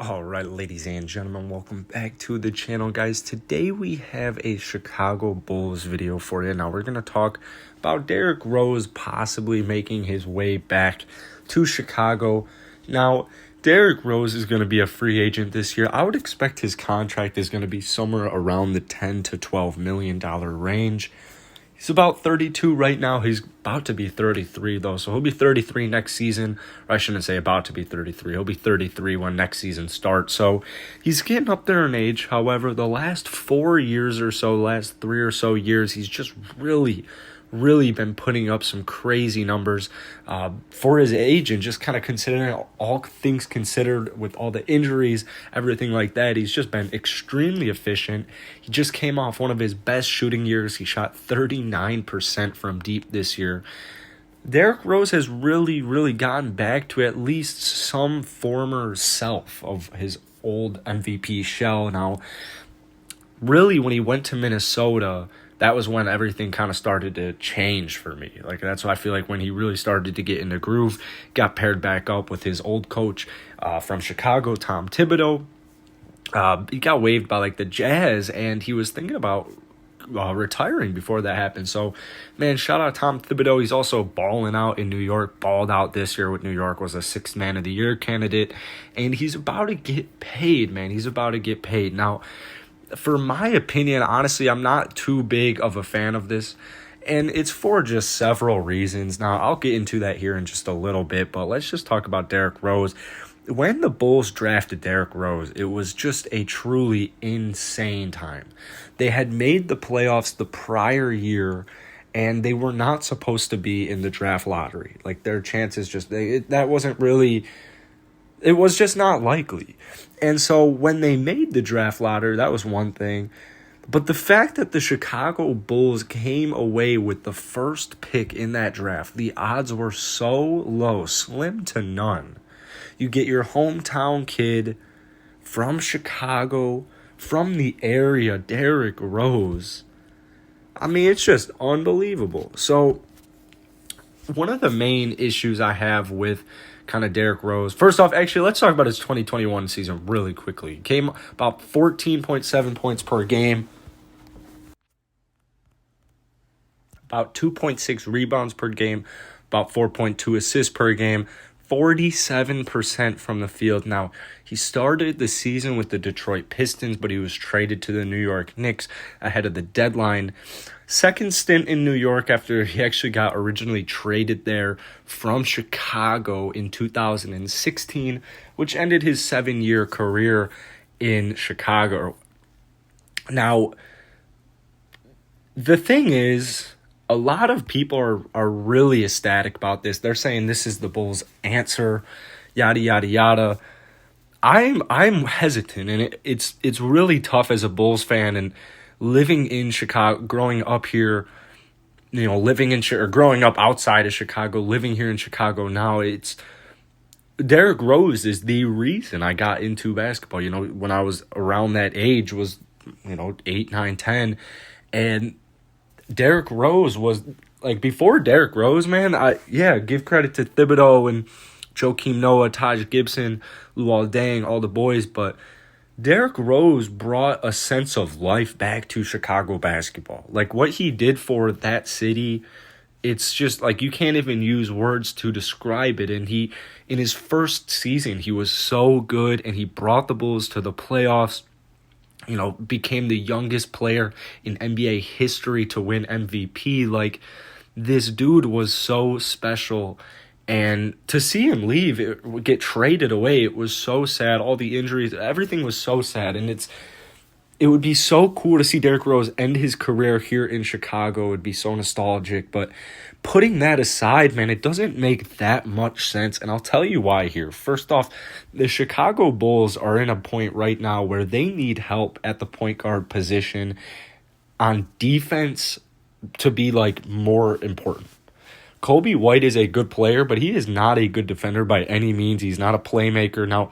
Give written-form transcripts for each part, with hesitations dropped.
All right, ladies and gentlemen, welcome back to the channel, guys. Today we have a Chicago Bulls video for you. Now we're going to talk about Derrick Rose possibly making his way back to Chicago. Now, Derrick Rose is going to be a free agent this year. I would expect his contract is going to be somewhere around the $10 to $12 million range. He's about 32 right now. He's about to be 33, though, so he'll be 33 next season. Or I shouldn't say about to be 33. He'll be 33 when next season starts. So he's getting up there in age. However, the last 4 years or so, last 3 or so years, he's just really been putting up some crazy numbers for his age, and just kind of considering all things considered with all the injuries, everything like that. He's just been extremely efficient. He just came off one of his best shooting years. He shot 39% from deep this year. Derrick Rose has really gotten back to at least some former self of his old MVP shell. Now, really, when he went to Minnesota, that was when everything kind of started to change for me. Like, that's why I feel like when he really started to get in the groove, got paired back up with his old coach from Chicago, Tom Thibodeau. He got waived by the Jazz, and he was thinking about retiring before that happened. So, man, shout out Tom Thibodeau. He's also balling out in New York, balled out this year with New York, was a 6th Man of the Year candidate, and he's about to get paid, man. He's about to get paid. Now, for my opinion, honestly, I'm not too big of a fan of this, and it's for just several reasons. Now, I'll get into that here in just a little bit, but let's just talk about Derrick Rose. When the Bulls drafted Derrick Rose, it was just a truly insane time. They had made the playoffs the prior year, and they were not supposed to be in the draft lottery. Like, their chances that wasn't really... It was just not likely. And so when they made the draft lottery, that was one thing. But the fact that the Chicago Bulls came away with the first pick in that draft, the odds were so low, slim to none. You get your hometown kid from Chicago, from the area, Derrick Rose. I mean, it's just unbelievable. So one of the main issues I have with kind of Derrick Rose. First off, actually, let's talk about his 2021 season really quickly. He came about 14.7 points per game, about 2.6 rebounds per game, about 4.2 assists per game, 47% from the field. Now, he started the season with the Detroit Pistons, but he was traded to the New York Knicks ahead of the deadline. Second stint in New York after he actually got originally traded there from Chicago in 2016, which ended his 7-year career in Chicago. Now, the thing is, a lot of people are really ecstatic about this. They're saying this is the Bulls' answer, yada, yada, yada. I'm hesitant, and it's really tough as a Bulls fan, and living in Chicago, growing up here, growing up outside of Chicago, living here in Chicago now, it's Derrick Rose is the reason I got into basketball. When I was around that age, was 8, 9, 10, and Derrick Rose was before Derrick Rose, man. Give credit to Thibodeau and Joakim Noah, Taj Gibson, Luol Deng, all the boys, but Derrick Rose brought a sense of life back to Chicago basketball. What he did for that city, it's just you can't even use words to describe it. And in his first season, he was so good, and he brought the Bulls to the playoffs. Became the youngest player in NBA history to win MVP. This dude was so special. And to see him leave, get traded away, it was so sad. All the injuries, everything was so sad. And it would be so cool to see Derrick Rose end his career here in Chicago. It would be so nostalgic. But putting that aside, man, it doesn't make that much sense. And I'll tell you why here. First off, the Chicago Bulls are in a point right now where they need help at the point guard position on defense to be more important. Kobe White is a good player, but he is not a good defender by any means. He's not a playmaker. Now,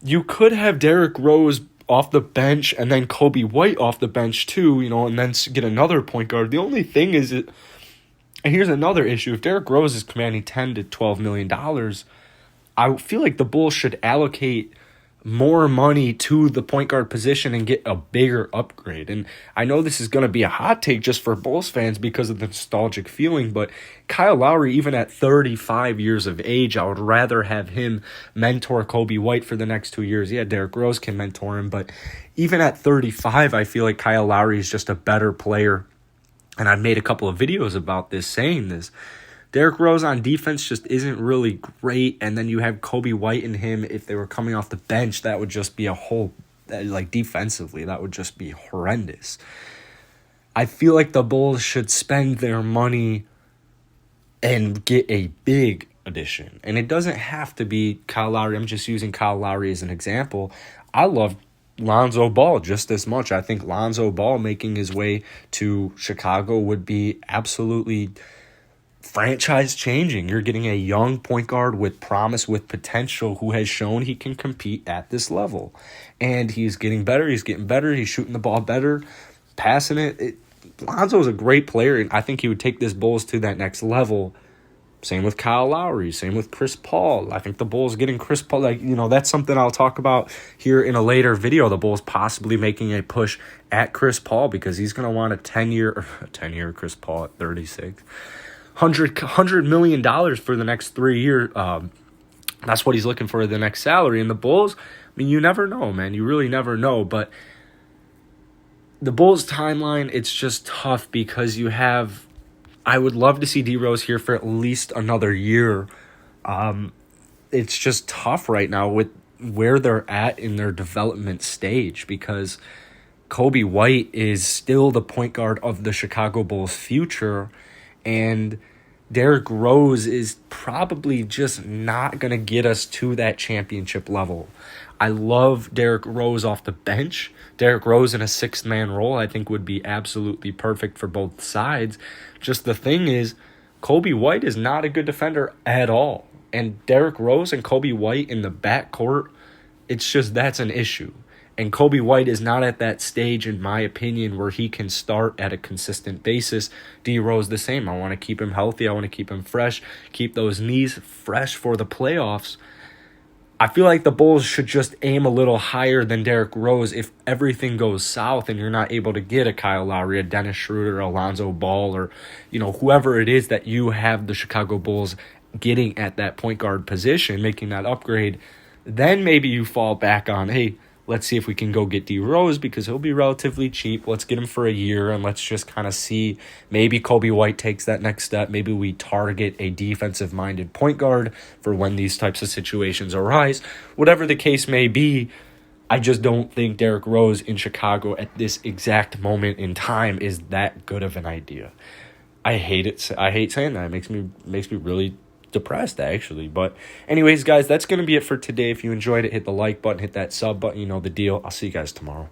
you could have Derrick Rose off the bench and then Kobe White off the bench too, and then get another point guard. The only thing is, and here's another issue, if Derrick Rose is commanding $10 to $12 million, I feel like the Bulls should allocate more money to the point guard position and get a bigger upgrade. And I know this is going to be a hot take just for Bulls fans because of the nostalgic feeling, but Kyle Lowry, even at 35 years of age, I would rather have him mentor Kobe White for the next 2 years. Yeah, Derrick Rose can mentor him, but even at 35, I feel like Kyle Lowry is just a better player. And I've made a couple of videos about this, saying this. Derrick Rose on defense just isn't really great, and then you have Kobe White and him. If they were coming off the bench, that would just be a whole, like, defensively, that would just be horrendous. I feel like the Bulls should spend their money and get a big addition. And it doesn't have to be Kyle Lowry. I'm just using Kyle Lowry as an example. I love Lonzo Ball just as much. I think Lonzo Ball making his way to Chicago would be absolutely franchise changing. You're getting a young point guard with promise, with potential, who has shown he can compete at this level. And he's getting better. He's getting better. He's shooting the ball better, passing it. Lonzo's a great player, and I think he would take this Bulls to that next level. Same with Kyle Lowry. Same with Chris Paul. I think the Bulls getting Chris Paul, that's something I'll talk about here in a later video. The Bulls possibly making a push at Chris Paul because he's going to want a 10-year Chris Paul at 36. $100 million for the next 3 years. That's what he's looking for, the next salary. And the Bulls, I mean, you never know, man. You really never know. But the Bulls timeline, it's just tough because you have, I would love to see D Rose here for at least another year. It's just tough right now with where they're at in their development stage because Kobe White is still the point guard of the Chicago Bulls' future. And Derrick Rose is probably just not going to get us to that championship level. I love Derrick Rose off the bench. Derrick Rose in a sixth-man role I think would be absolutely perfect for both sides. Just the thing is, Kobe White is not a good defender at all. And Derrick Rose and Kobe White in the backcourt, that's an issue. And Kobe White is not at that stage, in my opinion, where he can start at a consistent basis. D Rose the same. I want to keep him healthy. I want to keep him fresh. Keep those knees fresh for the playoffs. I feel like the Bulls should just aim a little higher than Derrick Rose if everything goes south and you're not able to get a Kyle Lowry, a Dennis Schroeder, a Lonzo Ball, or whoever it is that you have the Chicago Bulls getting at that point guard position, making that upgrade. Then maybe you fall back on, hey, let's see if we can go get D Rose because he'll be relatively cheap. Let's get him for a year and let's just kind of see. Maybe Kobe White takes that next step. Maybe we target a defensive-minded point guard for when these types of situations arise. Whatever the case may be, I just don't think Derrick Rose in Chicago at this exact moment in time is that good of an idea. I hate it. I hate saying that. It makes me really depressed, actually. But anyways, guys, that's going to be it for today. If you enjoyed it, hit the like button, hit that sub button. You know the deal. I'll see you guys tomorrow.